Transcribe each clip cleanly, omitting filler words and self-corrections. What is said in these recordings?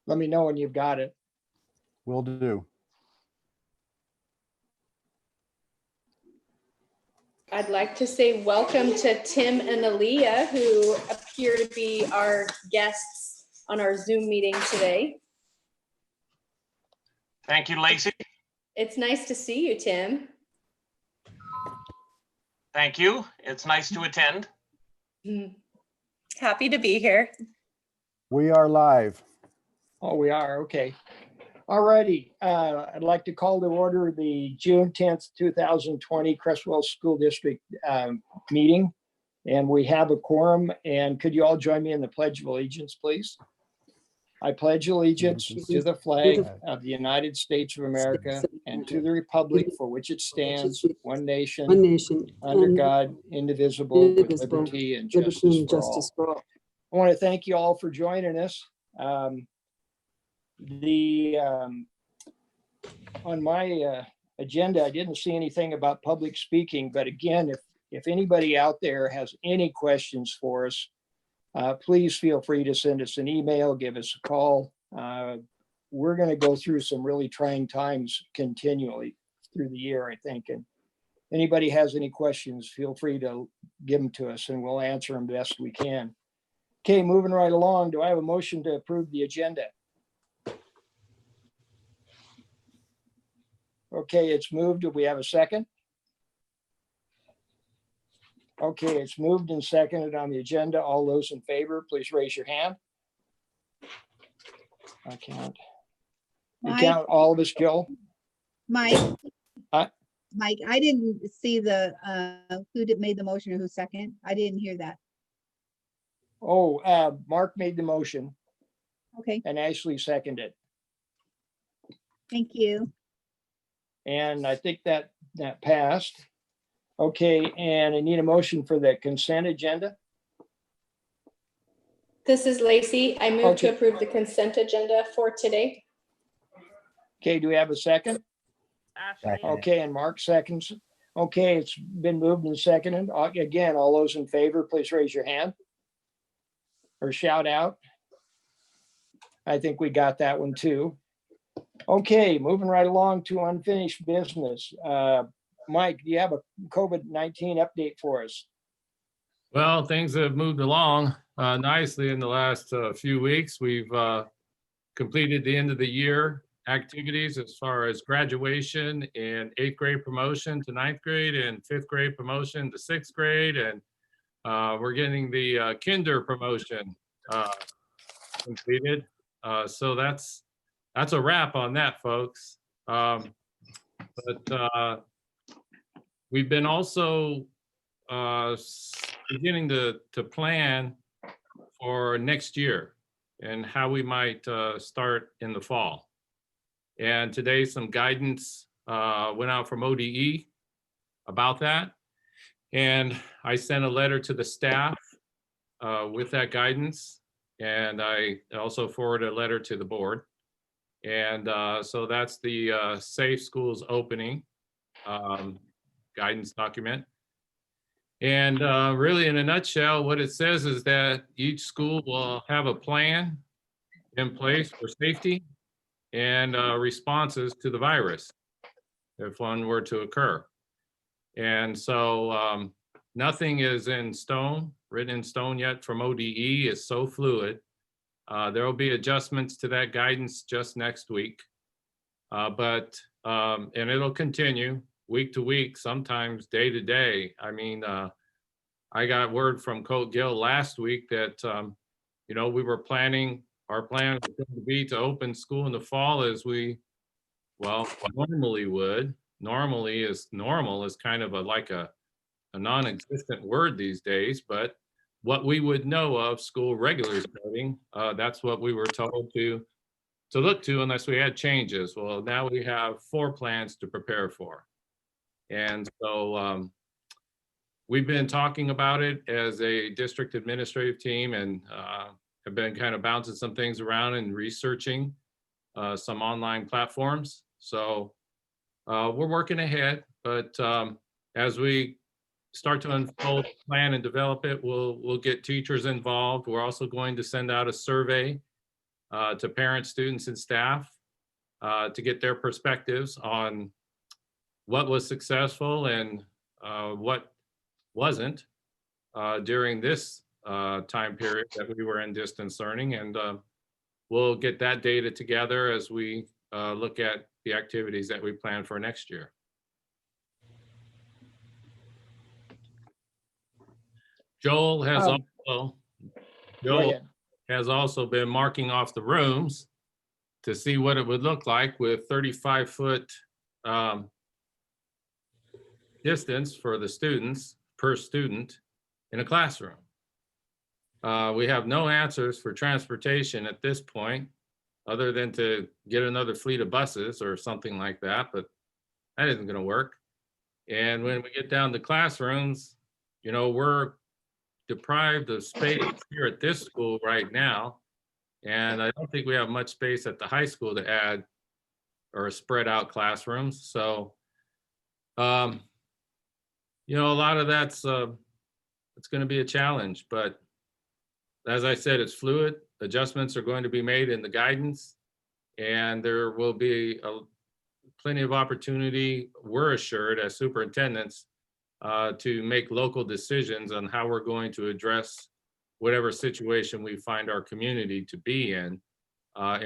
Let me know when you've got it. Will do. I'd like to say welcome to Tim and Aaliyah, who appear to be our guests on our Zoom meeting today. Thank you, Lacey. It's nice to see you, Tim. Thank you. It's nice to attend. Happy to be here. We are live. Oh, we are, okay. All righty, I'd like to call to order the June 10th, 2020 Creswell School District meeting. And we have a quorum, and could you all join me in the Pledge of Allegiance, please? I pledge allegiance to the flag of the United States of America and to the republic for which it stands, one nation, under God, indivisible, with liberty and justice for all. I want to thank you all for joining us. On my agenda, I didn't see anything about public speaking, but again, if anybody out there has any questions for us, please feel free to send us an email, give us a call. We're going to go through some really trying times continually through the year, I think. And anybody has any questions, feel free to give them to us and we'll answer them best we can. Okay, moving right along. Do I have a motion to approve the agenda? Okay, it's moved. Do we have a second? Okay, it's moved and seconded on the agenda. All those in favor, please raise your hand. I can't. You count all of us, Joe? Mike. Huh? Mike, I didn't see the, who made the motion or who second. I didn't hear that. Oh, Mark made the motion Okay, and Ashley seconded. thank you. And I think that passed. Okay, and I need a motion for the consent agenda. This is Lacey. I move to Okay. approve the consent agenda for today. Okay, do we have a second? Ashley. Okay, and Mark seconds. Okay, it's been moved and seconded. Again, all those in favor, please raise your hand or shout out. I think we got that one too. Okay, moving right along to unfinished business. Mike, do you have a COVID-19 update for us? Well, things have moved along nicely in the last few weeks. We've completed the end of the year activities as far as graduation and 8th grade promotion to 9th grade and 5th grade promotion to 6th grade. And we're getting the kinder promotion completed. So that's a wrap on that, folks. But we've been also beginning to plan for next year and how we might start in the fall. And today some guidance went out from ODE about that. And I sent a letter to the staff with that guidance. And I also forwarded a letter to the board. And so that's the Safe Schools Opening guidance document. And really in a nutshell, what it says is that each school will have a plan in place for safety and responses to the virus if one were to occur. And so nothing is in stone, written in stone yet from ODE. It's so fluid. There will be adjustments to that guidance just next week. And it'll continue week to week, sometimes day to day. I mean, I got word from Coach Gill last week that, we were planning, our plan was going to be to open school in the fall as we, normally would. Normally is normal is kind of like a non-existent word these days, but what we would know of school regularly starting, that's what we were told to look to unless we had changes. Well, now we have 4 plans to prepare for. And so we've been talking about it as a district administrative team and have been kind of bouncing some things around and researching some online platforms. So we're working ahead, but as we start to unfold, plan and develop it, we'll get teachers involved. We're also going to send out a survey to parents, students, and staff to get their perspectives on what was successful and what wasn't during this time period that we were in distance learning. And we'll get that data together as we look at the activities that we plan for next year. Joel has Um, also, Go Joel ahead. has also been marking off the rooms to see what it would look like with 35-foot distance for the students per student in a classroom. We have no answers for transportation at this point, other than to get another fleet of buses or something like that, but that isn't going to work. And when we get down to classrooms, you know, we're deprived of space here at this school right now. And I don't think we have much space at the high school to add or spread out classrooms. So, you know, a lot of that's, it's going to be a challenge, but as I said, it's fluid. Adjustments are going to be made in the guidance, and there will be plenty of opportunity, we're assured as superintendents, to make local decisions on how we're going to address whatever situation we find our community to be in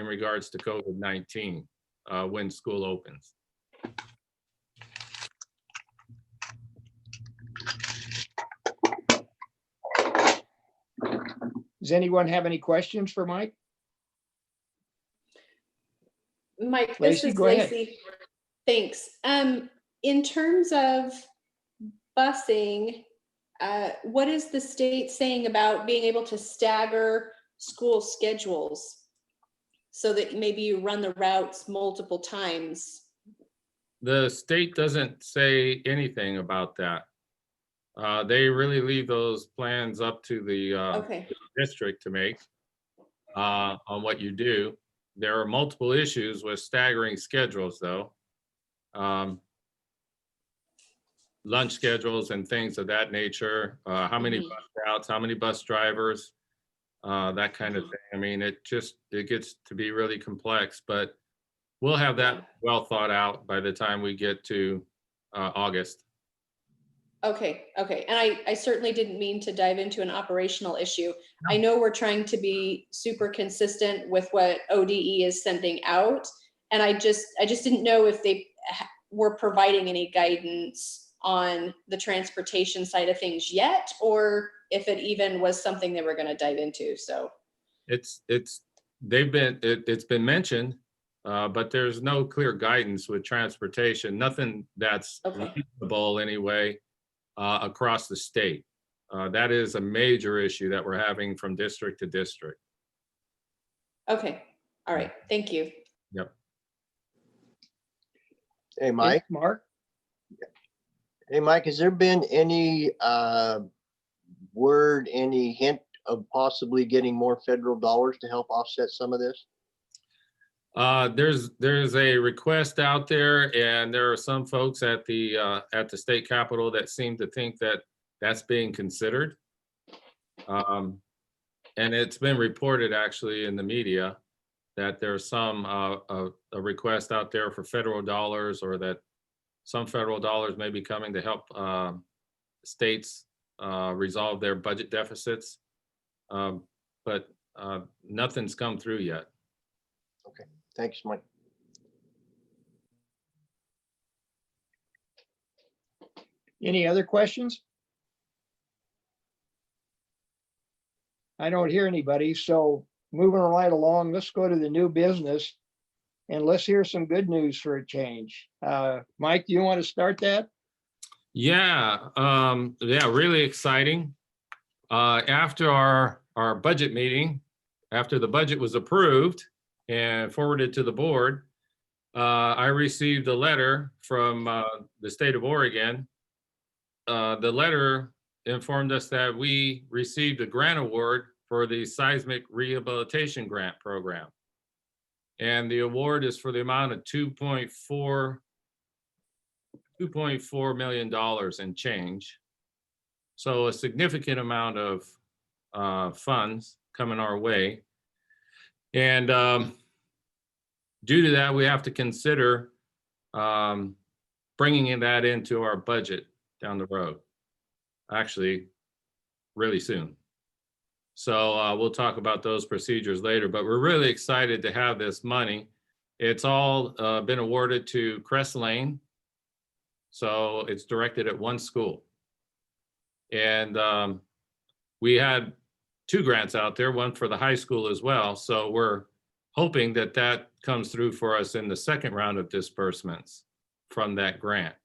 regards to COVID-19 when school opens. Does anyone have any questions for Mike? Mike, this Lacey, is go ahead. Lacey. Thanks. In terms of busing, what is the state saying about being able to stagger school schedules so that maybe you run the routes multiple times? The state doesn't say anything about that. They really leave those plans up to the Okay. district to make on what you do. There are multiple issues with staggering schedules, though. Lunch schedules and things of that nature. How many bus routes, how many bus drivers, that kind of thing. I mean, it gets to be really complex, but we'll have that well thought out by the time we get to August. Okay. And I certainly didn't mean to dive into an operational issue. I know we're trying to be super consistent with what ODE is sending out. And I just didn't know if they were providing any guidance on the transportation side of things yet, or if it even was something they were going to dive into. So It's been mentioned, but there's no clear guidance with transportation, nothing that's reasonable anyway. Across the state. That is a major issue that we're having from district to district. Okay. All right. Thank you. Yep. Hey, Mike. Mark? Hey, Mike, has there been any word, any hint of possibly getting more federal dollars to help offset some of this? There's a request out there, and there are some folks at the state capitol that seem to think that that's being considered. And it's been reported actually in the media that there's some a request out there for federal dollars, or that some federal dollars may be coming to help states resolve their budget deficits. But nothing's come through yet. Okay, thanks, Mike. Any other questions? I don't hear anybody, so moving right along, let's go to the new business and let's hear some good news for a change. Mike, do you want to start that? Yeah, really exciting. After our budget meeting, after the budget was approved and forwarded to the board, I received a letter from the state of Oregon. The letter informed us that we received a grant award for the Seismic Rehabilitation Grant Program. And the award is for the amount of $2.4 million and change. So a significant amount of funds coming our way. And due to that, we have to consider bringing that into our budget down the road, actually really soon. So we'll talk about those procedures later, but we're really excited to have this money. It's all been awarded to Creswell, so it's directed at one school. And we had 2 grants out there, one for the high school as well. So we're hoping that that comes through for us in the second round of disbursements from that grant.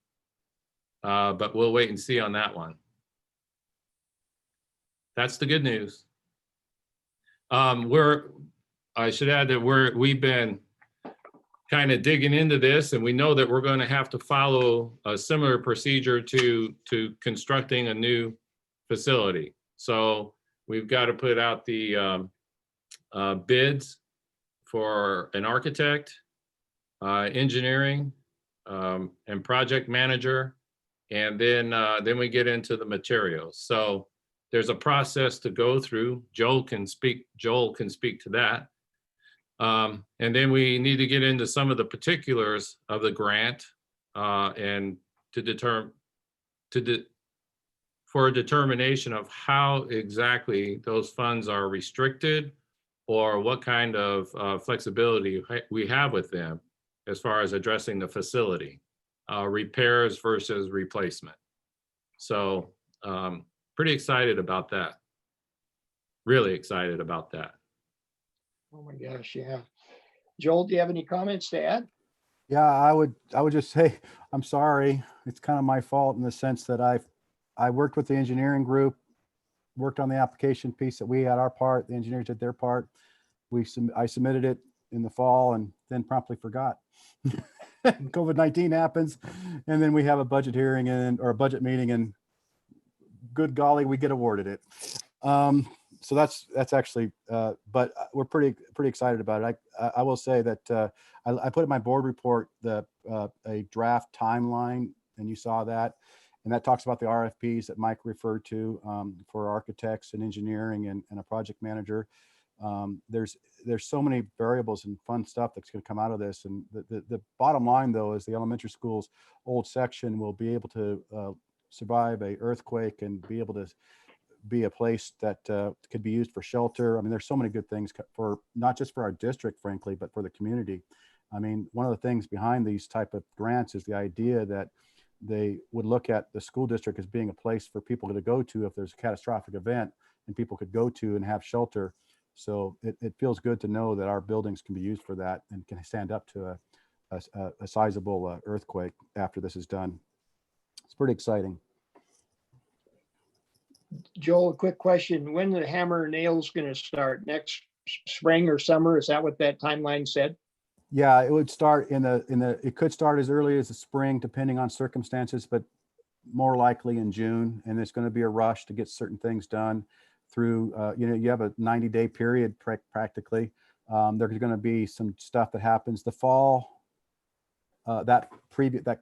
But we'll wait and see on that one. That's the good news. I should add that we've been kind of digging into this, and we know that we're going to have to follow a similar procedure to constructing a new facility. So we've got to put out the bids for an architect, engineering, and project manager, and then we get into the materials. So there's a process to go through. Joel can speak to that. And then we need to get into some of the particulars of the grant and for a determination of how exactly those funds are restricted or what kind of flexibility we have with them as far as addressing the facility, repairs versus replacement. So pretty excited about that. Really excited about that. Oh my gosh, yeah. Joel, do you have any comments to add? Yeah, I would just say, I'm sorry. It's kind of my fault in the sense that I worked with the engineering group, worked on the application piece that we had our part, the engineers did their part. I submitted it in the fall and then promptly forgot. COVID-19 happens, and then we have a budget hearing or a budget meeting, and good golly, we get awarded it. So that's actually, but we're pretty excited about it. I will say that I put in my board report a draft timeline, and you saw that, and that talks about the RFPs that Mike referred to for architects and engineering and a project manager. There's so many variables and fun stuff that's going to come out of this, and the bottom line though is the elementary school's old section will be able to survive a earthquake and be able to be a place that could be used for shelter. I mean, there's so many good things for not just for our district, frankly, but for the community. I mean, one of the things behind these type of grants is the idea that they would look at the school district as being a place for people to go to if there's a catastrophic event, and people could go to and have shelter. So it feels good to know that our buildings can be used for that and can stand up to a sizable earthquake after this is done. It's pretty exciting. Joel, a quick question. When the hammer and nails going to start? Next spring or summer? Is that what that timeline said? Yeah, it would start it could start as early as the spring, depending on circumstances, but more likely in June. And there's going to be a rush to get certain things done through, you have a 90-day period practically. There's going to be some stuff that happens the fall, that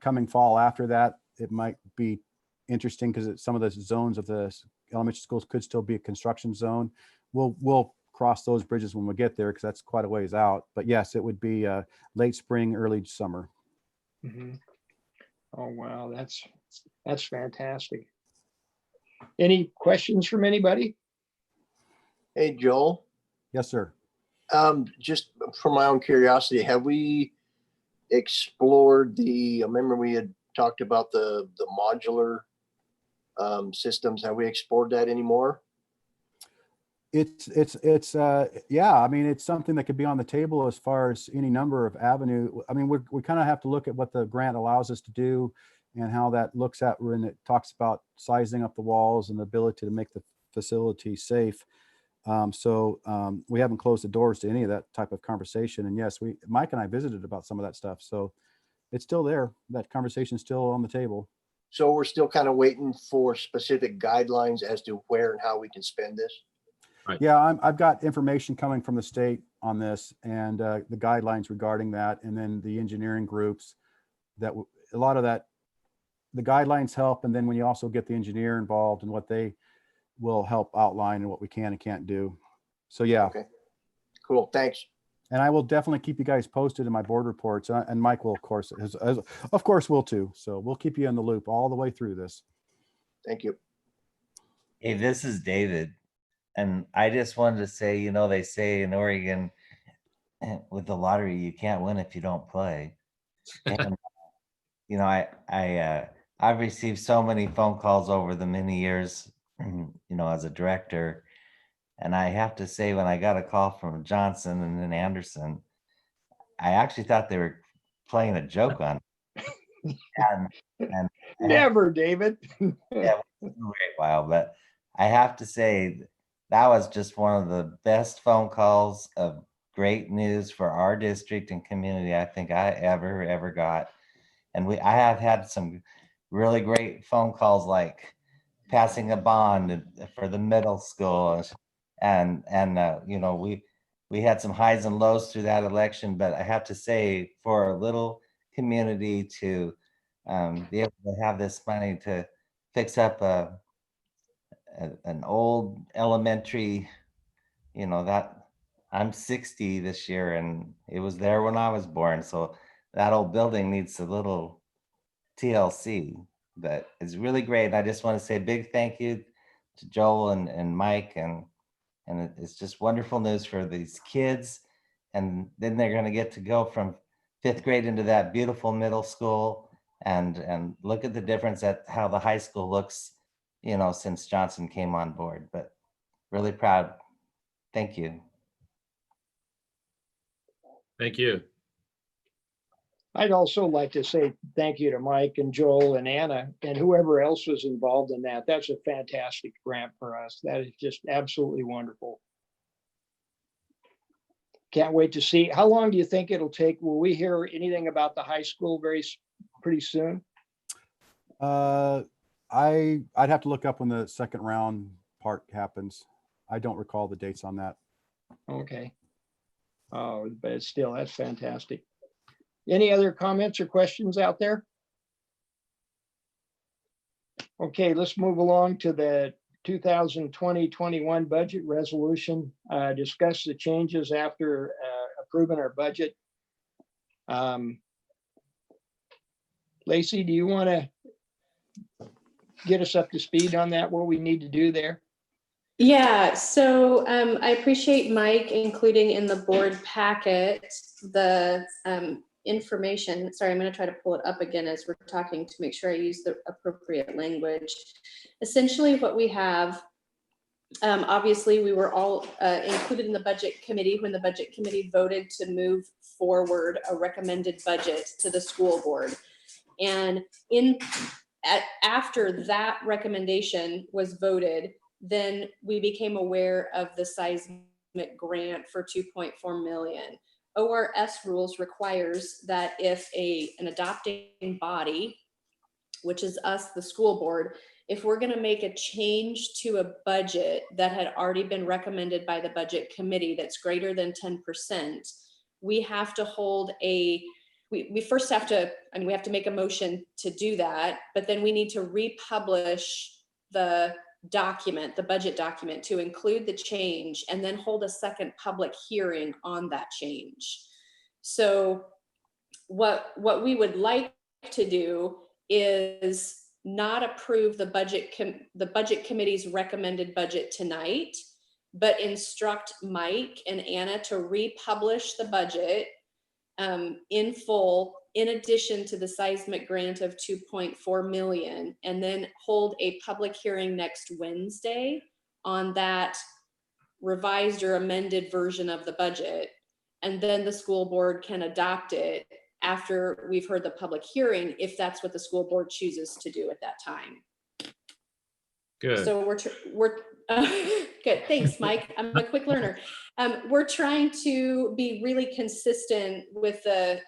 coming fall after that. It might be interesting because some of the zones of the elementary schools could still be a construction zone. We'll cross those bridges when we get there because that's quite a ways out. But yes, it would be late spring, early summer. Mm-hmm. Oh, wow. That's fantastic. Any questions from anybody? Hey, Joel, Yes, sir. just for my own curiosity, have we explored I remember we had talked about the modular systems. Have we explored that anymore? Yeah, I mean, it's something that could be on the table as far as any number of avenue. I mean, we kind of have to look at what the grant allows us to do and how that looks at when it talks about sizing up the walls and the ability to make the facility safe. We haven't closed the doors to any of that type of conversation. And yes, Mike and I visited about some of that stuff. So it's still there. That conversation is still on the table. So we're still kind of waiting for specific guidelines as to where and how we can spend this. Right. Yeah, I've got information coming from the state on this and the guidelines regarding that, and then the engineering groups that a lot of that, the guidelines help. And then when you also get the engineer involved and what they will help outline and what we can and can't do. So yeah. Okay, cool. Thanks. And I will definitely keep you guys posted in my board reports, and Mike will, of course, of course will too. So we'll keep you in the loop all the way through this. Thank you. Hey, this is David. And I just wanted to say, you know, they say in Oregon, with the lottery, you can't win if you don't play. And, you know, I've received so many phone calls over the many years, you know, as a director. And I have to say, when I got a call from Johnson and then Anderson, I actually thought they were playing a joke on me. And Never, David. yeah, it was a great while, but I have to say that was just one of the best phone calls of great news for our district and community I think I ever got. And I have had some really great phone calls, like passing a bond for the middle school, and you know, we had some highs and lows through that election, but I have to say, for a little community to be able to have this money to fix up an old elementary, you know, that I'm 60 this year and it was there when I was born. So that old building needs a little TLC, but it's really great. And I just want to say a big thank you to Joel and Mike, and it's just wonderful news for these kids. And then they're going to get to go from 5th grade into that beautiful middle school, and look at the difference at how the high school looks, you know, since Johnson came on board. But really proud. Thank you. Thank you. I'd also like to say thank you to Mike and Joel and Anna and whoever else was involved in that. That's a fantastic grant for us. That is just absolutely wonderful. Can't wait to see. How long do you think it'll take? Will we hear anything about the high school pretty soon? I'd have to look up when the second round part happens. I don't recall the dates on that. Okay. Oh, but still, that's fantastic. Any other comments or questions out there? Okay, let's move along to the 2020-21 budget resolution. Discuss the changes after approving our budget. Lacey, do you want to get us up to speed on that, what we need to do there? Yeah, so I appreciate Mike including in the board packet the information. Sorry, I'm going to try to pull it up again as we're talking to make sure I use the appropriate language. Essentially what we have, obviously we were all included in the budget committee when the budget committee voted to move forward a recommended budget to the school board. And after that recommendation was voted, then we became aware of the seismic grant for 2.4 million. ORS rules requires that if an adopting body, which is us, the school board, if we're going to make a change to a budget that had already been recommended by the budget committee that's greater than 10%, we have to hold we first have to, and we have to make a motion to do that, but then we need to republish the document, the budget document, to include the change and then hold a second public hearing on that change. So what we would like to do is not approve the budget committee's recommended budget tonight, but instruct Mike and Anna to republish the budget in full, in addition to the seismic grant of 2.4 million, and then hold a public hearing next Wednesday on that revised or amended version of the budget. And then the school board can adopt it after we've heard the public hearing, if that's what the school board chooses to do at that time. Good. So we're good. Thanks, Mike. I'm a quick learner. We're trying to be really consistent with the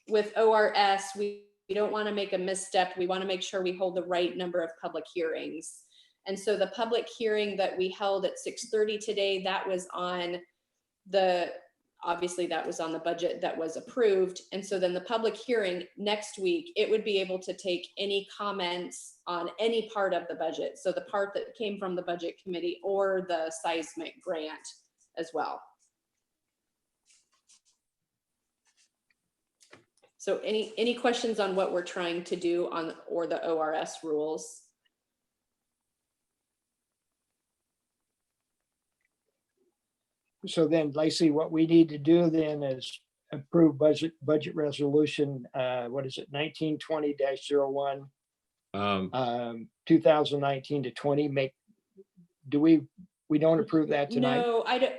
with ORS. We don't want to make a misstep. We want to make sure we hold the right number of public hearings. And so the public hearing that we held at 6:30 today, that was on obviously that was on the budget that was approved. And so then the public hearing next week, it would be able to take any comments on any part of the budget. So the part that came from the budget committee or the seismic grant as well. So any questions on what we're trying to do on, or the ORS rules? So then, Lacey, what we need to do then is approve budget resolution, what is it, 1920-01, 2019 to 20, we don't approve that tonight? No, I don't,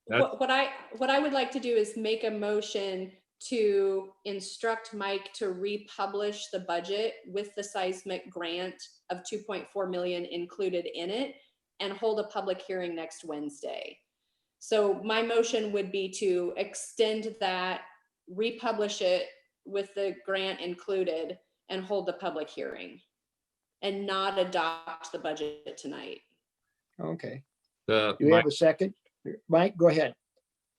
That- what I would like to do is make a motion to instruct Mike to republish the budget with the seismic grant of 2.4 million included in it and hold a public hearing next Wednesday. So my motion would be to extend that, republish it with the grant included and hold the public hearing and not adopt the budget tonight. Okay, The, do we have a second? Mike, go ahead.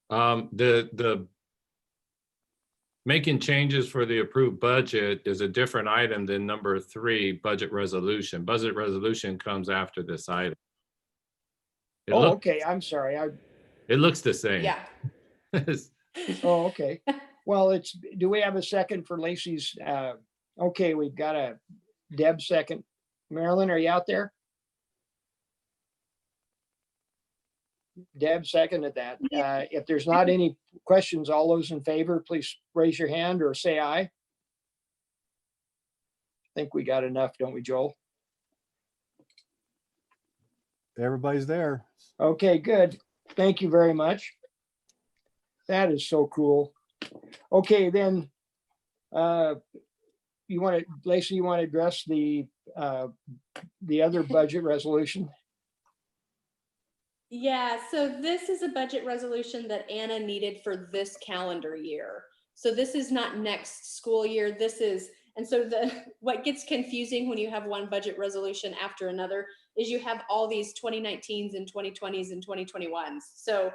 the making changes for the approved budget is a different item than number 3, budget resolution. Budget resolution comes after this item. It Oh, look- okay, I'm sorry. It looks the same. Yeah. Oh, okay. Well, do we have a second for Lacey's? Okay, we've got a Deb second. Marilyn, are you out there? Deb seconded that. If there's not any questions, all those in favor, please raise your hand or say aye. I think we got enough, don't we, Joel? Everybody's there. Okay, good. Thank you very much. That is so cool. Okay, then, Lacey, you want to address the other budget resolution? Yeah, so this is a budget resolution that Anna needed for this calendar year. So this is not next school year. This is, and so what gets confusing when you have one budget resolution after another is you have all these 2019s and 2020s and 2021s. So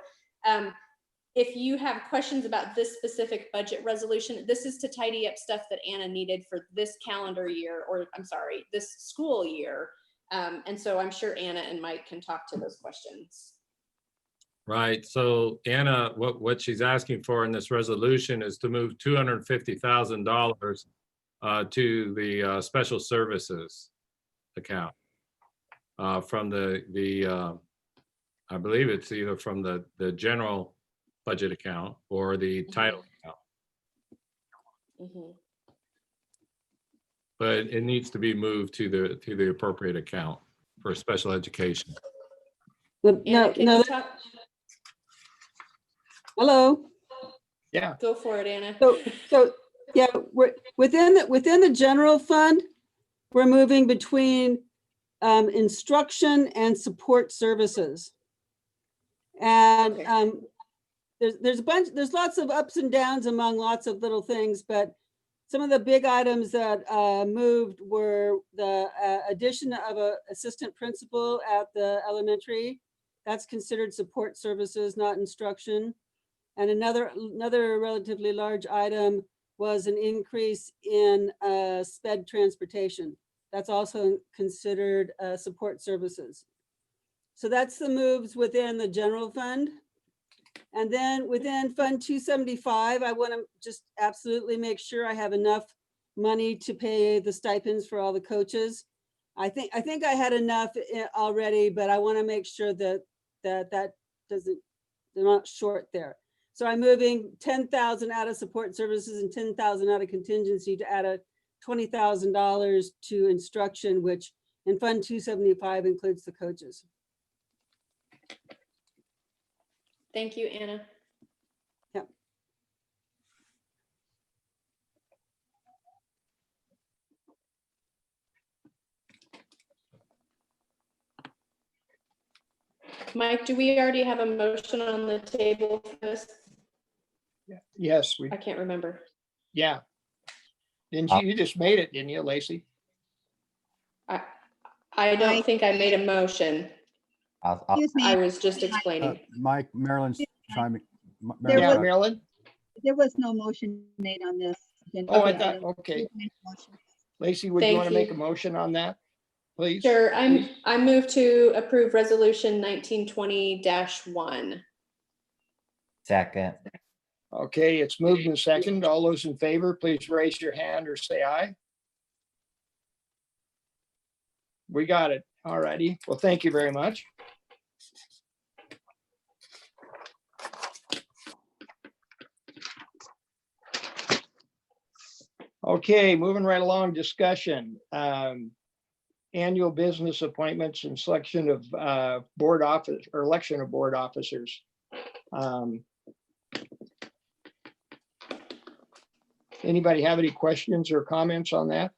if you have questions about this specific budget resolution, this is to tidy up stuff that Anna needed for this calendar year, or I'm sorry, this school year. And so I'm sure Anna and Mike can talk to those questions. Right. So Anna, what she's asking for in this resolution is to move $250,000 to the special services account from the I believe it's either from the general budget account or the title account. Mhm. But it needs to be moved to the appropriate account for special education. Anna, No, can no, you talk? hello. Yeah, Go for it, Anna. So, yeah, we're within the general fund, we're moving between instruction and support services. And Okay. there's lots of ups and downs among lots of little things, but some of the big items that moved were the addition of an assistant principal at the elementary. That's considered support services, not instruction. And another relatively large item was an increase in sped transportation. That's also considered support services. So that's the moves within the general fund. And then within Fund 275, I want to just absolutely make sure I have enough money to pay the stipends for all the coaches. I think I had enough already, but I want to make sure that doesn't, they're not short there. So I'm moving 10,000 out of support services and 10,000 out of contingency to add a $20,000 to instruction, which in Fund 275 includes the coaches. Thank you, Anna. Yep. Mike, do we already have a motion on the table for this? yes, I can't remember. yeah. You just made it, didn't you, Lacey? I don't think I made a motion. I'll- Excuse I me, was just explaining. Mike, Marilyn's chiming. There Yeah, was- Marilyn? there was no motion made on this. Oh, I agenda thought, item. okay. Please make a motion. Lacey, would you Thank want to you. make a motion on that, please? Sure, Please. I move to approve resolution 1920-1. Second, Okay, it's moved in second. All those in favor, please raise your hand or say aye. We got it. All righty. Well, thank you very much. Okay, moving right along, discussion. Annual business appointments and selection of board office or election of board officers. Anybody have any questions or comments on that?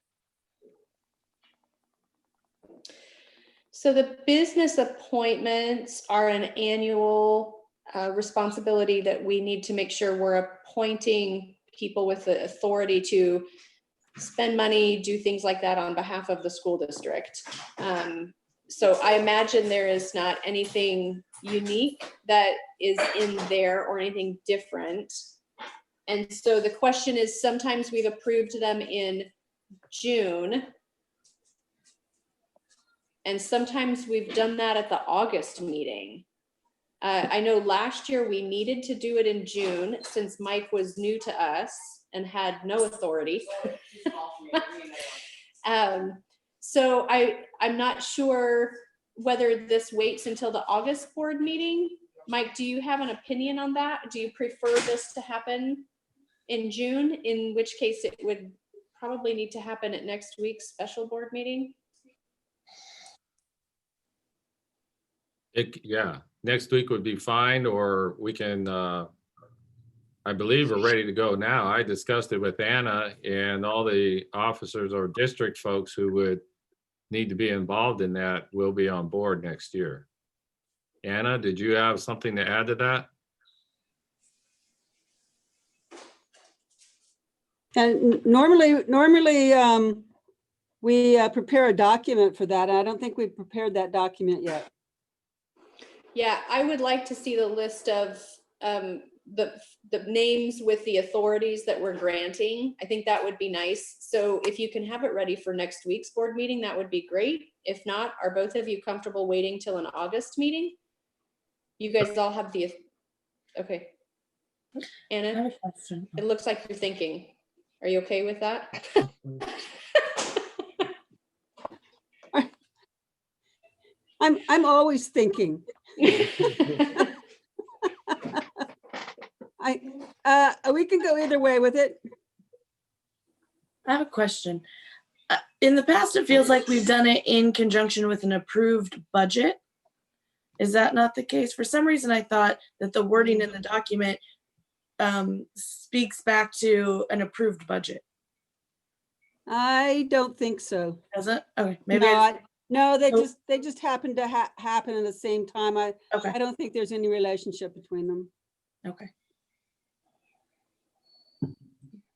So the business appointments are an annual responsibility that we need to make sure we're appointing people with the authority to spend money, do things like that on behalf of the school district. So I imagine there is not anything unique that is in there or anything different. And so the question is, sometimes we've approved them in June. And sometimes we've done that at the August meeting. I know last year we needed to do it in June since Mike was new to us and had no authority. So I'm not sure whether this waits until the August board meeting. Mike, do you have an opinion on that? Do you prefer this to happen in June? In which case it would probably need to happen at next week's special board meeting. Yeah, next week would be fine, or we can, I believe we're ready to go now. I discussed it with Anna, and all the officers or district folks who would need to be involved in that will be on board next year. Anna, did you have something to add to that? And normally, we prepare a document for that. And I don't think we've prepared that document yet. Yeah, I would like to see the list of the names with the authorities that we're granting. I think that would be nice. So if you can have it ready for next week's board meeting, that would be great. If not, are both of you comfortable waiting till an August meeting? You guys all have the, okay. I have Anna, a question. it looks like you're thinking. Are you okay with that? I'm always thinking. We can go either way with it. I have a question. In the past, it feels like we've done it in conjunction with an approved budget. Is that not the case? For some reason, I thought that the wording in the document speaks back to an approved budget. I don't think so. Does it? Okay, maybe. I No, they So- just happen to happen at the same time. I okay, don't think there's any relationship between them. okay.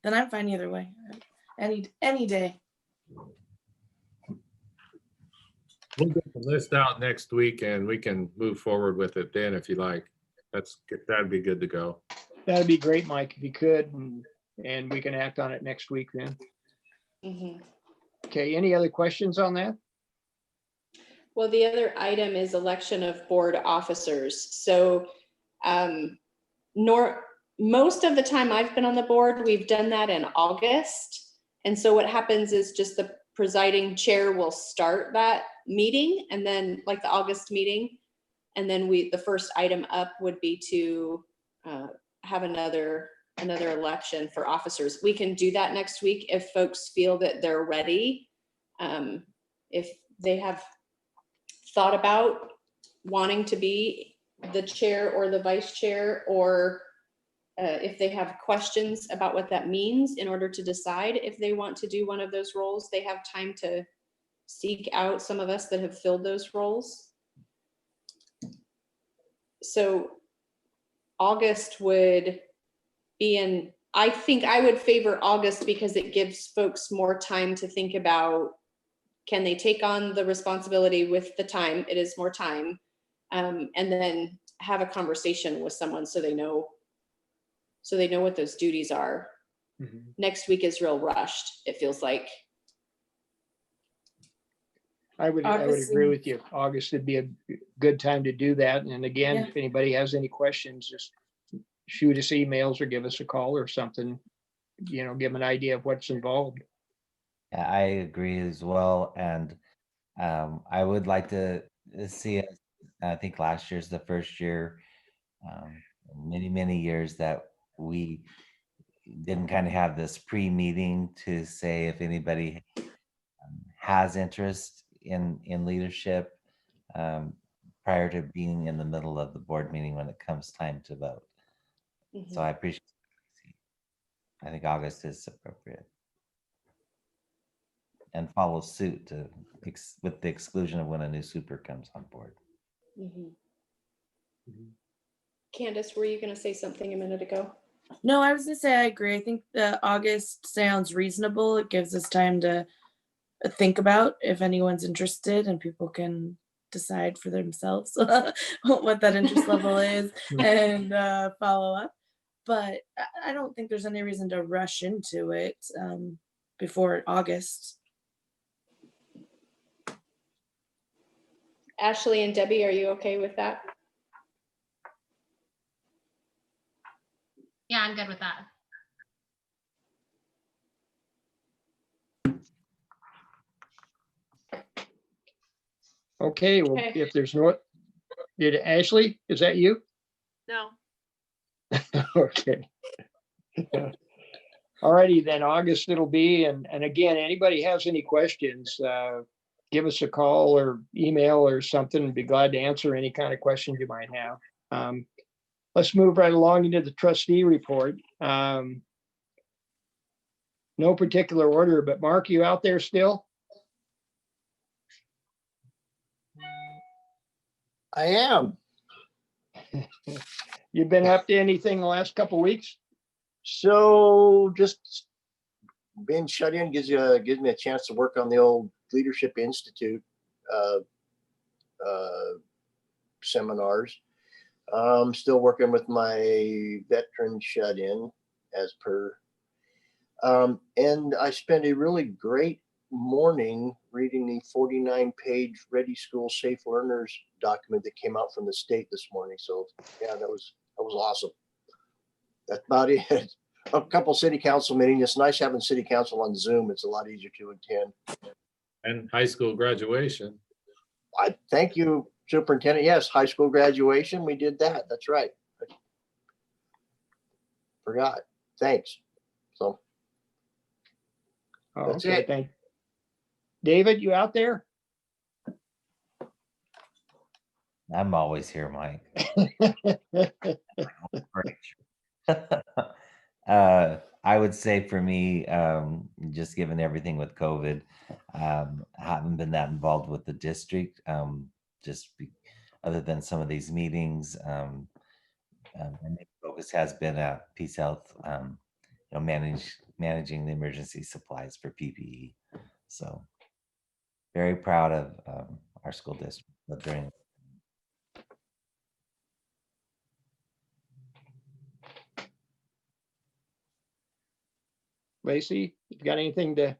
Then I'm fine either way. Any day. We'll get the list out next week and we can move forward with it then if you like. That'd be good to go. That'd be great, Mike, if you could, and we can act on it next week then. Mhm. Okay, any other questions on that? Well, the other item is election of board officers. So most of the time I've been on the board, we've done that in August. And so what happens is just the presiding chair will start that meeting, and then like the August meeting. And then the first item up would be to have another election for officers. We can do that next week if folks feel that they're ready. If they have thought about wanting to be the chair or the vice chair, or if they have questions about what that means in order to decide if they want to do one of those roles, they have time to seek out some of us that have filled those roles. So August would be I think I would favor August because it gives folks more time to think about, can they take on the responsibility with the time? It is more time. And then have a conversation with someone so they know what those duties are. Mhm. Next week is real rushed, it feels like. I would August agree seems- with you. August would be a good time to do that. And again, Yeah. if anybody has any questions, just shoot us emails or give us a call or something, give an idea of what's involved. Yeah, I agree as well. And I would like to see it. I think last year's the first year, many, many years that we didn't kind of have this pre-meeting to say if anybody has interest in leadership prior to being in the middle of the board meeting when it comes time to vote. So I appreciate it. I think August is appropriate. And follow suit to with the exclusion of when a new super comes on board. Candace, were you going to say something a minute ago? No, I was gonna say I agree. I think the August sounds reasonable. It gives us time to think about if anyone's interested, and people can decide for themselves what that interest level is and follow up. But I don't think there's any reason to rush into it before August. Ashley and Debbie, are you okay with that? Yeah, I'm good with that. Okay, well, Okay. if there's no, did Ashley, is that you? No. Okay. All righty, then August it'll be, and again, anybody has any questions, give us a call or email or something. Be glad to answer any kind of questions you might have. Let's move right along into the trustee report. No particular order, but Mark, you out there still? I am. You been up to anything the last couple weeks? So just being shut in gives me a chance to work on the old Leadership Institute seminars. Still working with my veteran shut in as per. And I spent a really great morning reading the 49-page Ready School Safe Learners document that came out from the state this morning. So yeah, that was awesome. That's about it. A couple city council meetings. It's nice having city council on Zoom. It's a lot easier to attend. And high school graduation. I thank you, Superintendent. Yes, high school graduation. We did that. That's right. Forgot. Thanks. So Oh, that's okay, it. thank David, you out there? I'm always here, Mike. I would say for me, just given everything with COVID, haven't been that involved with the district, other than some of these meetings. My main focus has been Peace Health, managing the emergency supplies for PPE. So very proud of our school district during. Lacey, you got anything to?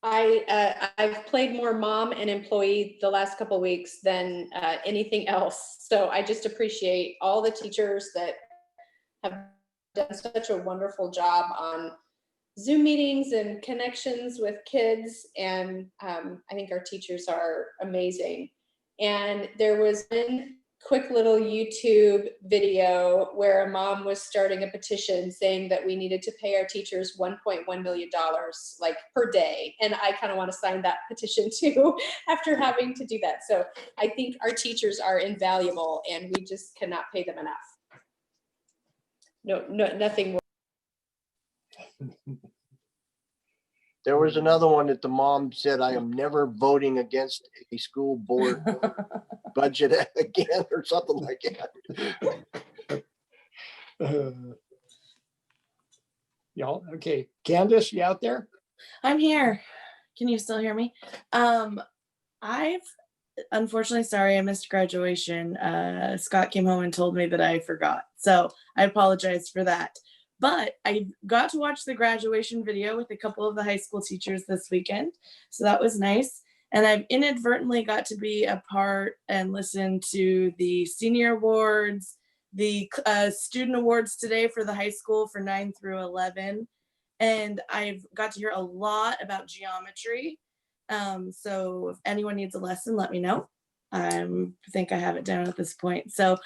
I've played more mom and employee the last couple of weeks than anything else. So I just appreciate all the teachers that have done such a wonderful job on Zoom meetings and connections with kids. And I think our teachers are amazing. And there was one quick little YouTube video where a mom was starting a petition saying that we needed to pay our teachers $1.1 million like per day. And I kind of want to sign that petition too after having to do that. So I think our teachers are invaluable and we just cannot pay them enough. No, nothing. There was another one that the mom said, I am never voting against a school board budget again or something like that. Y'all, okay. Candace, you out there? I'm here. Can you still hear me? I've unfortunately, sorry, I missed graduation. Scott came home and told me that I forgot. So I apologize for that. But I got to watch the graduation video with a couple of the high school teachers this weekend. So that was nice. And I've inadvertently got to be a part and listen to the senior awards, the student awards today for the high school for 9 through 11. And I've got to hear a lot about geometry. So if anyone needs a lesson, let me know. I think I have it down at this point. So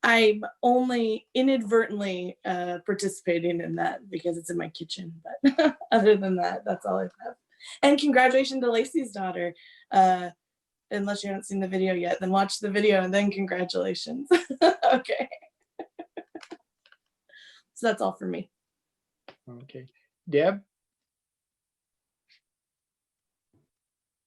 I'm only inadvertently participating in that because it's in my kitchen. But other than that, that's all I have. And congratulations to Lacey's daughter. Unless you haven't seen the video yet, then watch the video and then congratulations. Okay. So that's all for me. Okay. Deb?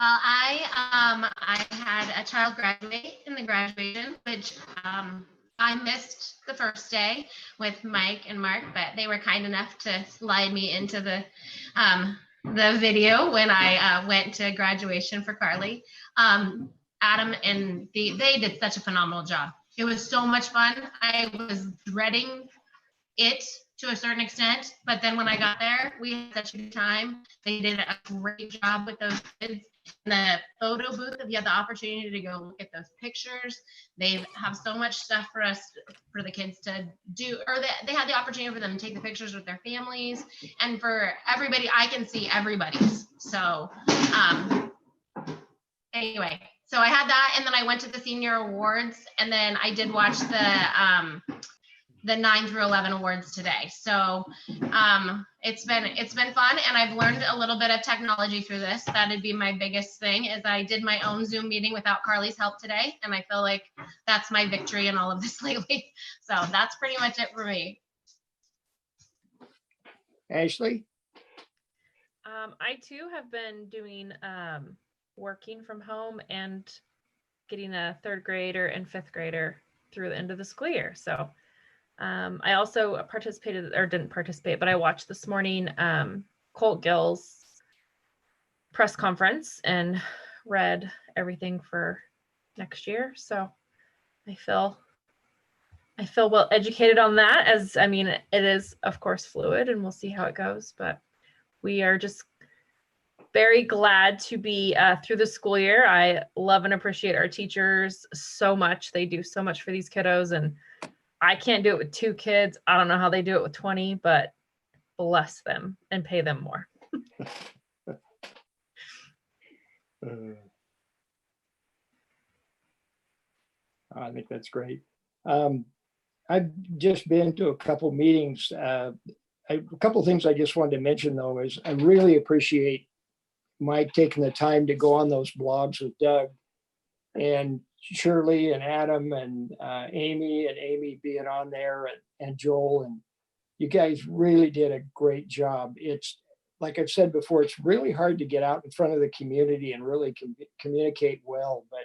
Well, I had a child graduate in the graduation, which I missed the first day with Mike and Mark, but they were kind enough to slide me into the video when I went to graduation for Carly. Adam and they did such a phenomenal job. It was so much fun. I was dreading it to a certain extent, but then when I got there, we had such a good time. They did a great job with those kids. In the photo booth, if you had the opportunity to go look at those pictures, they have so much stuff for us, for the kids to do, or they had the opportunity for them to take the pictures with their families, and for everybody, I can see everybody's. So anyway, so I had that, and then I went to the senior awards, and then I did watch the 9 through 11 awards today. So it's been fun, and I've learned a little bit of technology through this. That'd be my biggest thing, is I did my own Zoom meeting without Carly's help today, and I feel like that's my victory in all of this lately. So that's pretty much it for me. Ashley? I too have been doing working from home and getting a 3rd grader and 5th grader through the end of the school year. So I also participated, or didn't participate, but I watched this morning Colt Gill's press conference and read everything for next year. So I feel well educated on that, as I mean, it is of course fluid and we'll see how it goes, but we are just very glad to be through the school year. I love and appreciate our teachers so much. They do so much for these kiddos, and I can't do it with 2 kids. I don't know how they do it with 20, but bless them and pay them more. I think that's great. I've just been to a couple meetings. A couple of things I just wanted to mention, though, is I really appreciate Mike taking the time to go on those blogs with Doug and Shirley and Adam and Amy being on there, and Joel, and you guys really did a great job. It's like I've said before, it's really hard to get out in front of the community and really communicate well, but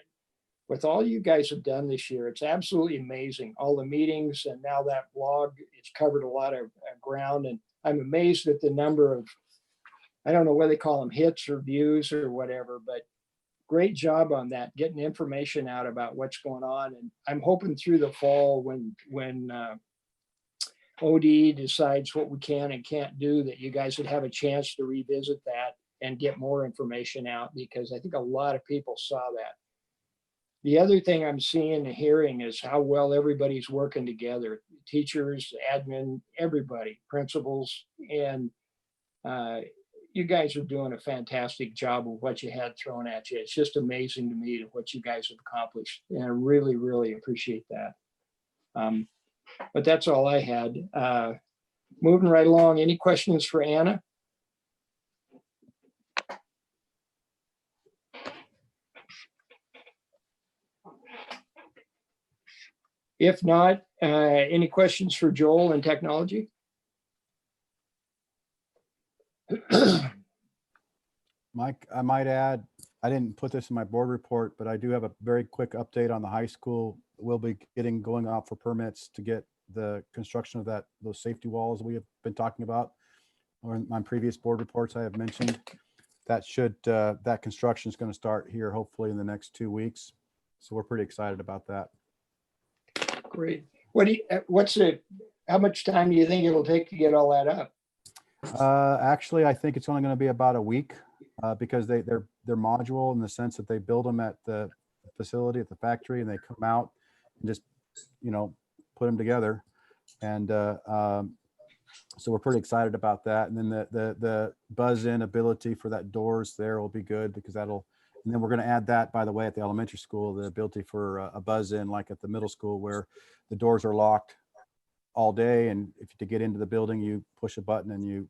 with all you guys have done this year, it's absolutely amazing. All the meetings, and now that blog, it's covered a lot of ground, and I'm amazed at the number of, I don't know what they call them, hits or views or whatever, but great job on that, getting information out about what's going on. And I'm hoping through the fall, when ODE decides what we can and can't do, that you guys would have a chance to revisit that and get more information out, because I think a lot of people saw that. The other thing I'm seeing and hearing is how well everybody's working together, teachers, admin, everybody, principals, and you guys are doing a fantastic job of what you had thrown at you. It's just amazing to me what you guys have accomplished, and I really, really appreciate that. But that's all I had. Moving right along, any questions for Anna? If not, any questions for Joel and technology? Mike, I might add, I didn't put this in my board report, but I do have a very quick update on the high school. We'll be going out for permits to get the construction of those safety walls we have been talking about, or in my previous board reports I have mentioned. That construction is going to start here hopefully in the next 2 weeks. So we're pretty excited about that. Great. How much time do you think it'll take to get all that up? Actually, I think it's only going to be about a week because they're modular in the sense that they build them at the facility, at the factory, and they come out and just, put them together. And so we're pretty excited about that. And then the buzz-in ability for that doors there will be good, because that'll, and then we're going to add that, by the way, at the elementary school, the ability for a buzz-in like at the middle school, where the doors are locked all day, and if to get into the building, you push a button and you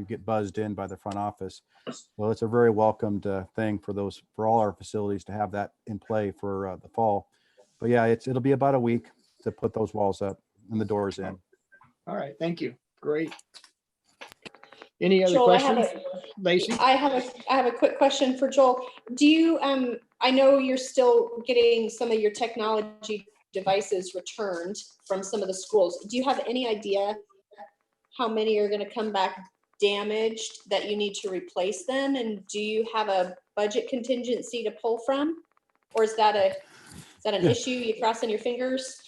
get buzzed in by the front office. Well, it's a very welcomed thing for all our facilities to have that in play for the fall. But yeah, it'll be about a week to put those walls up and the doors in. All right, thank you. Great. Any other Joel, questions? Lacey? I have a quick question for Joel. Do you, I know you're still getting some of your technology devices returned from some of the schools. Do you have any idea how many are going to come back damaged that you need to replace then? And do you have a budget contingency to pull from? Or is that an issue you crossing your fingers?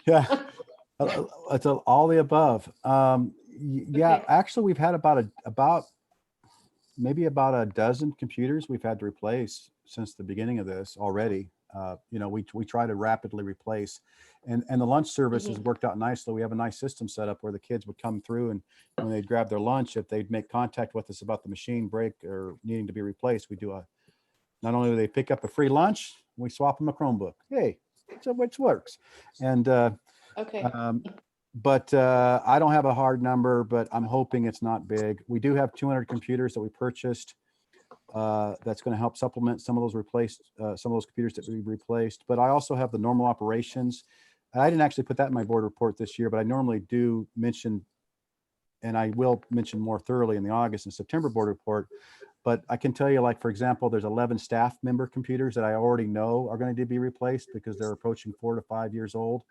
Yeah, it's all the above. Yeah, Okay. actually, we've had maybe about a dozen computers we've had to replace since the beginning of this already. We try to rapidly replace, and the lunch service has worked out nicely. We have a nice system set up where the kids would come through, and when they'd grab their lunch, if they'd make contact with us about the machine break or needing to be replaced, we do not only do they pick up a free lunch, we swap them a Chromebook. Hey, so which works. And Okay. but I don't have a hard number, but I'm hoping it's not big. We do have 200 computers that we purchased. That's going to help supplement some of those computers that we replaced. But I also have the normal operations. I didn't actually put that in my board report this year, but I normally do mention, and I will mention more thoroughly in the August and September board report. But I can tell you, like, for example, there's 11 staff member computers that I already know are going to be replaced because they're approaching 4 to 5 years old,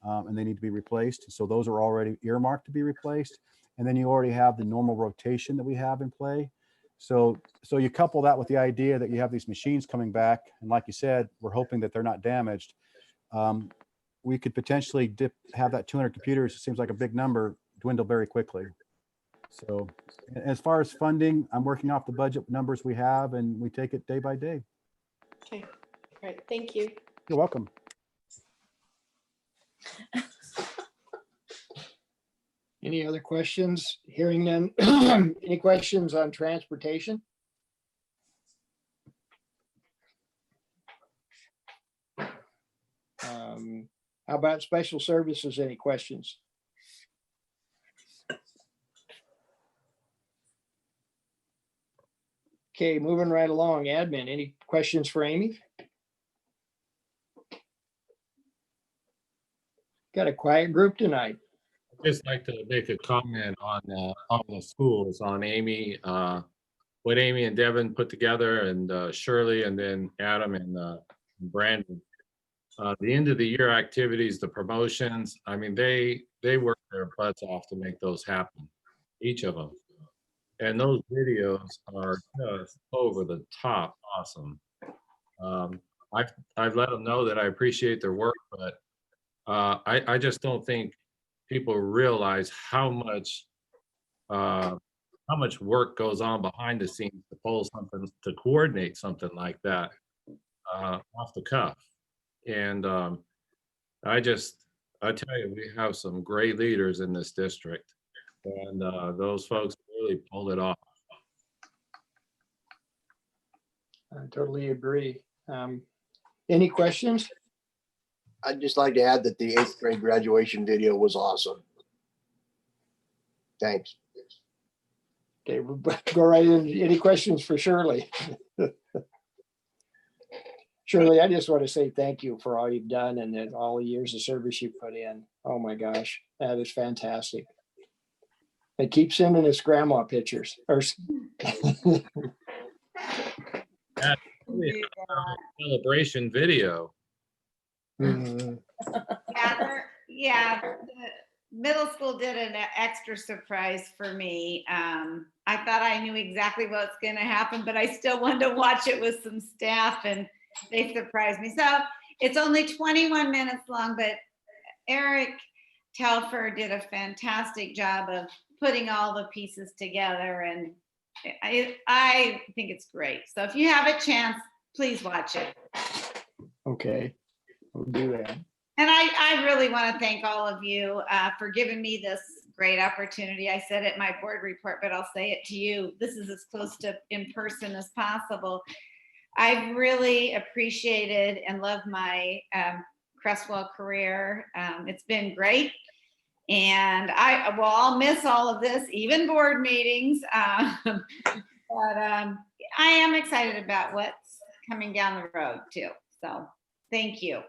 and they need to be replaced. So those are already earmarked to be replaced. And then you already have the normal rotation that we have in play. So you couple that with the idea that you have these machines coming back, and like you said, we're hoping that they're not damaged. We could potentially have that 200 computers, it seems like a big number, dwindle very quickly. So as far as funding, I'm working off the budget numbers we have, and we take it day by day. Okay. All right. Thank you. You're welcome. Any other questions? Hearing none. Any questions on transportation? How about special services? Any questions? Okay, moving right along. Admin, any questions for Amy? Got a quiet group tonight. I'd just like to make a comment on the schools, on Amy, what Amy and Devin put together, and Shirley, and then Adam and Brandon. The end of the year activities, the promotions, I mean, they work their butts off to make those happen, each of them. And those videos are just over the top awesome. I've let them know that I appreciate their work, but I just don't think people realize how much work goes on behind the scenes to pull something, to coordinate something like that off the cuff. And I tell you, we have some great leaders in this district, and those folks really pulled it off. I totally agree. Any questions? I'd just like to add that the 8th grade graduation video was awesome. Thanks. Okay, we'll go right in. Any questions for Shirley? Shirley, I just want to say thank you for all you've done and then all the years of service you put in. Oh my gosh, that is fantastic. And keep sending us grandma pictures. That's really a celebration video. Mhm. Yeah, the middle school did an extra surprise for me. I thought I knew exactly what's going to happen, but I still wanted to watch it with some staff, and they surprised me. So it's only 21 minutes long, but Eric Telfer did a fantastic job of putting all the pieces together, and I think it's great. So if you have a chance, please watch it. Okay, we'll do that. And I really want to thank all of you for giving me this great opportunity. I said it in my board report, but I'll say it to you. This is as close to in person as possible. I've really appreciated and loved my Creswell career. It's been great. And I'll miss all of this, even board meetings. But I am excited about what's coming down the road too. So thank you.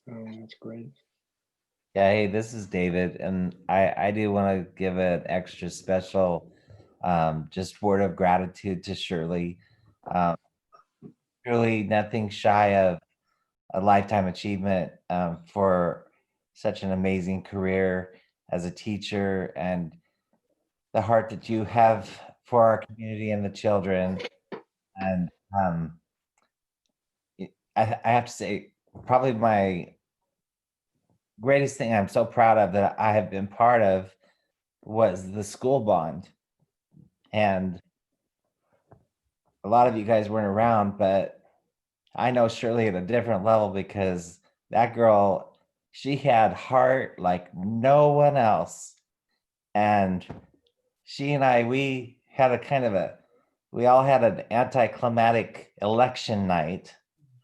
Oh, that's great. Yeah, hey, this is David, and I do want to give an extra special just word of gratitude to Shirley. Truly nothing shy of a lifetime achievement for such an amazing career as a teacher, and the heart that you have for our community and the children. And I have to say, probably my greatest thing I'm so proud of that I have been part of was the school bond. And a lot of you guys weren't around, but I know Shirley at a different level because that girl, she had heart like no one else. And she and I, we had a kind of we all had an anticlimactic election night.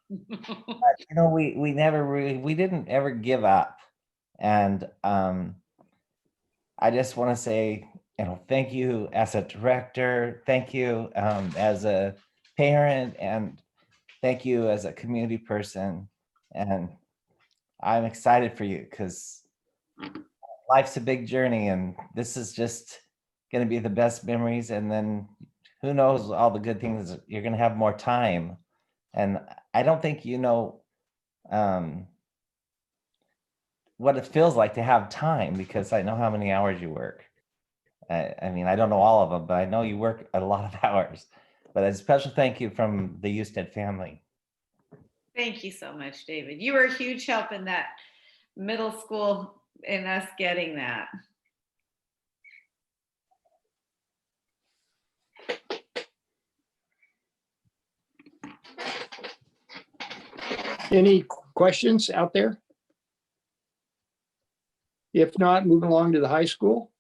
But, you know, we never really, we didn't ever give up. And I just want to say, you know, thank you as a director, thank you as a parent, and thank you as a community person. And I'm excited for you because life's a big journey, and this is just going to be the best memories. And then who knows all the good things, you're going to have more time. And I don't think you know what it feels like to have time, because I know how many hours you work. I mean, I don't know all of them, but I know you work a lot of hours. But a special thank you from the Usted family. Thank you so much, David. You were a huge help in that middle school in us getting that. Any questions out there? If not, moving along to the high school.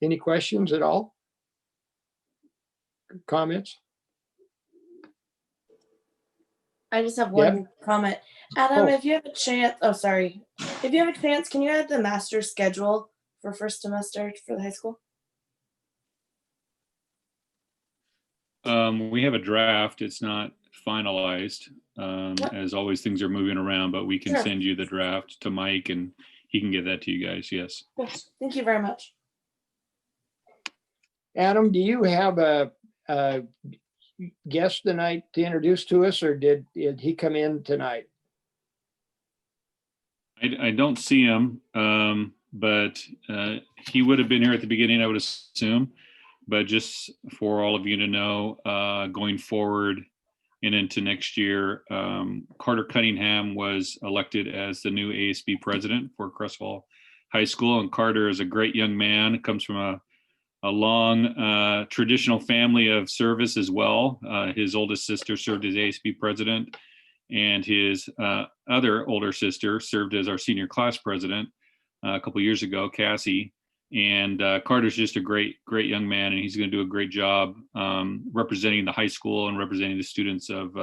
Any questions at all? Comments? I just have one comment. Adam, Oh. if you have a chance, oh, sorry. If you have a chance, can you add the master schedule for first semester for the high school? We have a draft. It's not finalized. As always, things are moving around, but we can Sure. send you the draft to Mike and he can get that to you guys. Yes. Cool. Thank you very much. Adam, do you have a guest tonight to introduce to us, or did he come in tonight? I don't see him, but he would have been here at the beginning, I would assume. But just for all of you to know, going forward and into next year, Carter Cunningham was elected as the new ASB president for Creswell High School. And Carter is a great young man, comes from a long traditional family of service as well. His oldest sister served as ASB president, and his other older sister served as our senior class president a couple years ago, Cassie. And Carter's just a great young man, and he's going to do a great job representing the high school and representing the students of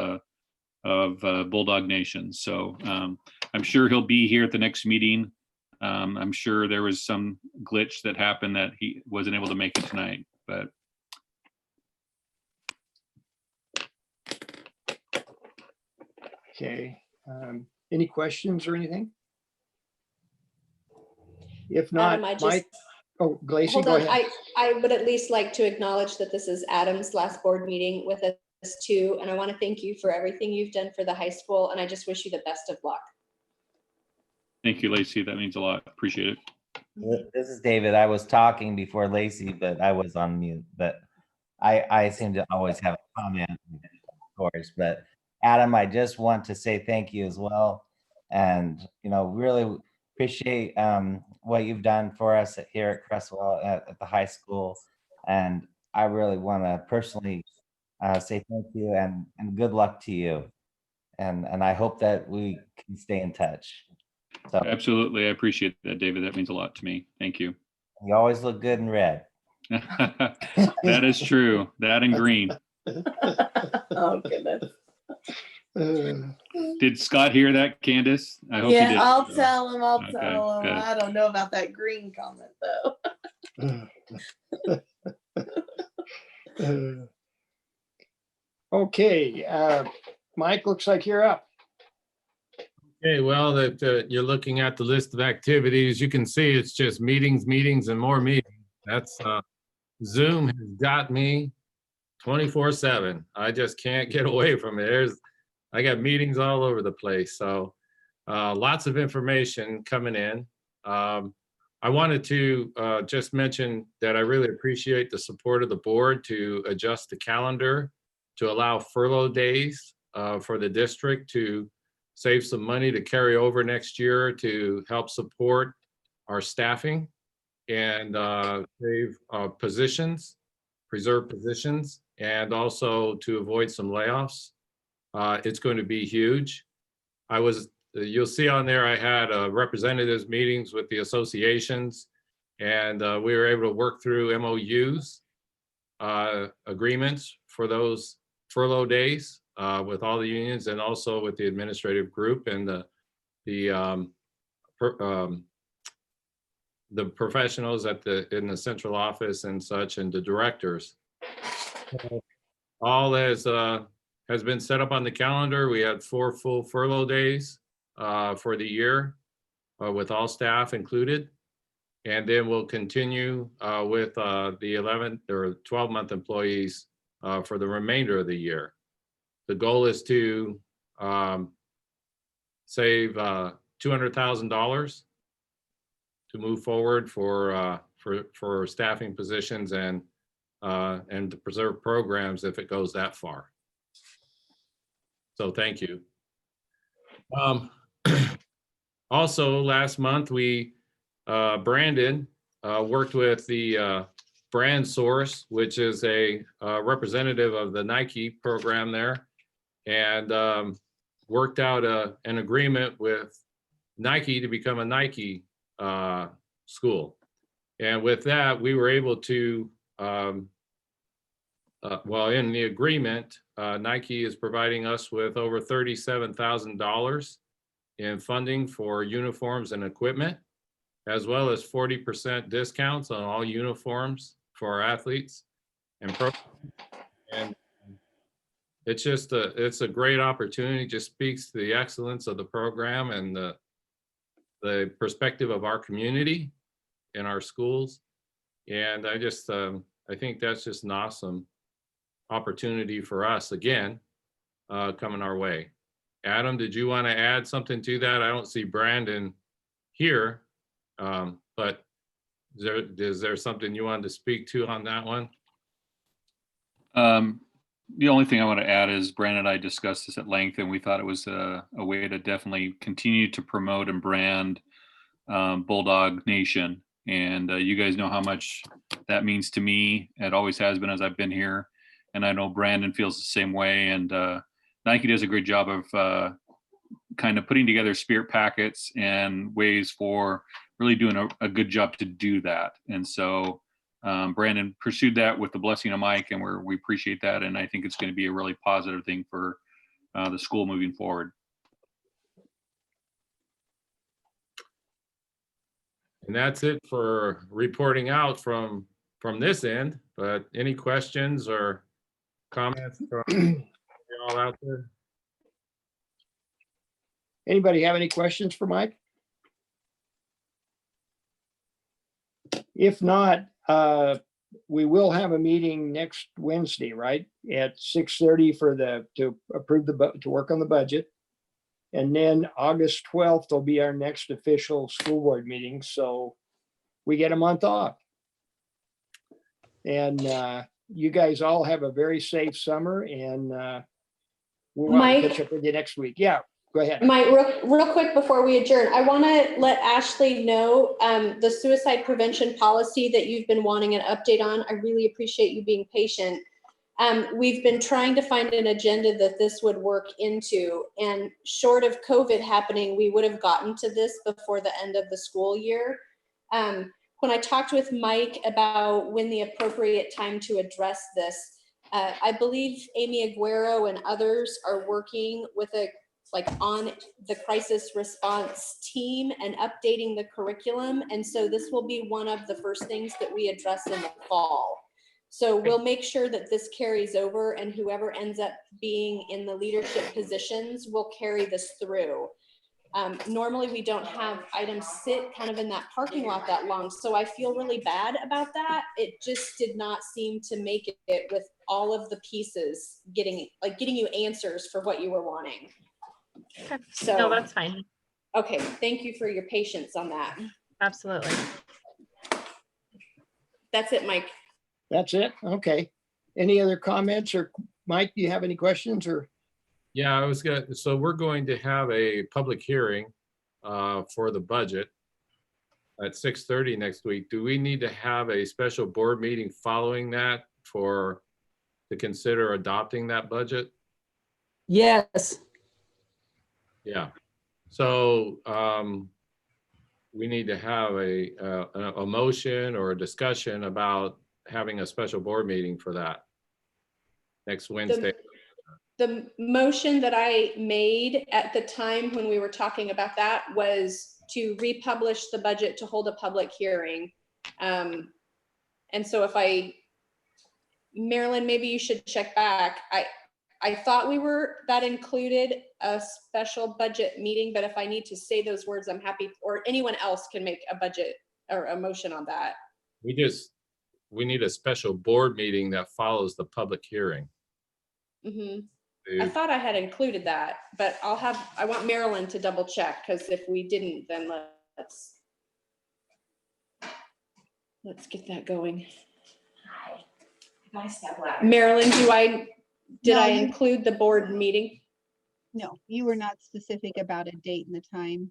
Bulldog Nation. So I'm sure he'll be here at the next meeting. I'm sure there was some glitch that happened that he wasn't able to make it tonight, but. Okay. Any questions or anything? If not, Adam, I just- Mike. Oh, Glacy, Hold go on, ahead. I would at least like to acknowledge that this is Adam's last board meeting with us too. And I want to thank you for everything you've done for the high school. And I just wish you the best of luck. Thank you, Lacey. That means a lot. Appreciate it. This is David. I was talking before Lacey, but I was on mute. But I seem to always have a comment, of course. But Adam, I just want to say thank you as well. And, you know, really appreciate what you've done for us here at Creswell at the high school. And I really want to personally say thank you and good luck to you. and I hope that we can stay in touch. So Absolutely. I appreciate that, David. That means a lot to me. Thank you. you always look good in red. That is true. That and green. Oh, goodness. Did Scott hear that, Candace? I hope he Yeah, did. I'll tell him. I'll Okay, tell him. good. I don't know about that green comment though. Okay, Mike, looks like you're up. Okay, well, that you're looking at the list of activities, you can see it's just meetings, meetings, and more meetings. That's Zoom has got me 24/7. I just can't get away from it. I got meetings all over the place, so lots of information coming in. I wanted to just mention that I really appreciate the support of the board to adjust the calendar to allow furlough days for the district to save some money to carry over next year to help support our staffing and save positions, preserve positions, and also to avoid some layoffs. It's going to be huge. You'll see on there, I had representatives meetings with the associations, and we were able to work through MOUs, agreements for those furlough days with all the unions and also with the administrative group and the professionals in the central office and such, and the directors. All has been set up on the calendar. We had 4 full furlough days for the year with all staff included. And then we'll continue with the 11 or 12-month employees for the remainder of the year. The goal is to save $200,000 to move forward for staffing positions and to preserve programs if it goes that far. So thank you. Also, last month Brandon worked with the Brand Source, which is a representative of the Nike program there, and worked out an agreement with Nike to become a Nike school. And with that, we were able to, well, in the agreement, Nike is providing us with over $37,000 in funding for uniforms and equipment, as well as 40% discounts on all uniforms for our athletes and programs. And it's just it's a great opportunity. Just speaks to the excellence of the program and the perspective of our community and our schools. And I just I think that's just an awesome opportunity for us again coming our way. Adam, did you want to add something to that? I don't see Brandon here, but is there something you wanted to speak to on that one? The only thing I want to add is Brandon and I discussed this at length, and we thought it was a way to definitely continue to promote and brand Bulldog Nation. And you guys know how much that means to me. It always has been as I've been here. And I know Brandon feels the same way. And Nike does a great job of kind of putting together spirit packets and ways for really doing a good job to do that. And so Brandon pursued that with the blessing of Mike, and we appreciate that. And I think it's going to be a really positive thing for the school moving forward. And that's it for reporting out from this end. But any questions or comments from you all out there? Anybody have any questions for Mike? If not, we will have a meeting next Wednesday, right? At 6:30 to approve to work on the budget. And then August 12th will be our next official school board meeting. So we get a month off. And you guys all have a very safe summer, and we'll Mike? catch up with you next week. Yeah, go ahead. Mike, real quick before we adjourn, I want to let Ashley know the suicide prevention policy that you've been wanting an update on. I really appreciate you being patient. We've been trying to find an agenda that this would work into, and short of COVID happening, we would have gotten to this before the end of the school year. When I talked with Mike about when the appropriate time to address this, I believe Amy Aguero and others are working with on the crisis response team and updating the curriculum. And so this will be one of the first things that we address in the fall. So we'll make sure that this carries over, and whoever ends up being in the leadership positions will carry this through. Normally we don't have items sit kind of in that parking lot that long. So I feel really bad about that. It just did not seem to make it with all of the pieces getting you answers for what you were wanting. Okay. So No, that's fine. Okay, thank you for your patience on that. Absolutely. That's it, Mike. That's it? Okay. Any other comments, or Mike, do you have any questions, or? Yeah, so we're going to have a public hearing for the budget at 6:30 next week. Do we need to have a special board meeting following that to consider adopting that budget? Yes. Yeah. So we need to have a motion or a discussion about having a special board meeting for that next Wednesday. The motion that I made at the time when we were talking about that was to republish the budget to hold a public hearing. And so Marilyn, maybe you should check back. I thought that included a special budget meeting, but if I need to say those words, I'm happy, or anyone else can make a budget or a motion on that. We need a special board meeting that follows the public hearing. Mm-hmm. I thought I had included that, but I want Marilyn to double check, because if we didn't, then let's get that going. Marilyn, did I include the board meeting? No, you were not specific about a date and the time.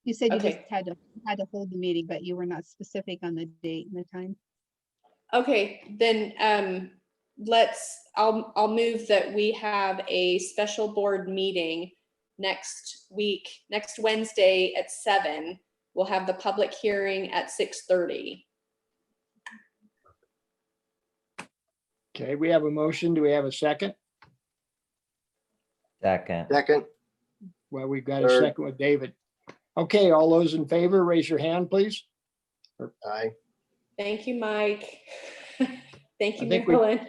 You said you just had to hold the meeting, but you were not specific on the date and the time. Okay, then I'll move that we have a special board meeting next week, next Wednesday at 7. We'll have the public hearing at 6:30. Okay, we have a motion. Do we have a second? Second. Second. Well, we've got a second with David. Okay, all those in favor, raise your hand, please. Aye. Thank you, Mike. Thank you, I think Marilyn.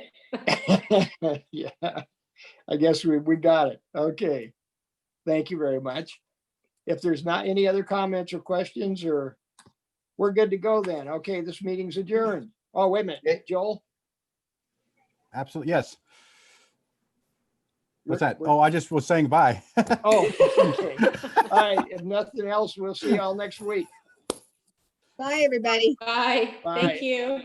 Yeah, I guess we got it. Okay. Thank you very much. If there's not any other comments or questions, or we're good to go then. Okay, this meeting's adjourned. Oh, wait a minute, Joel? Absolutely, yes. What's that? Oh, I just was saying bye. Oh, okay. All right, if nothing else, we'll see y'all next week. Bye, everybody. Bye. Bye. Thank you.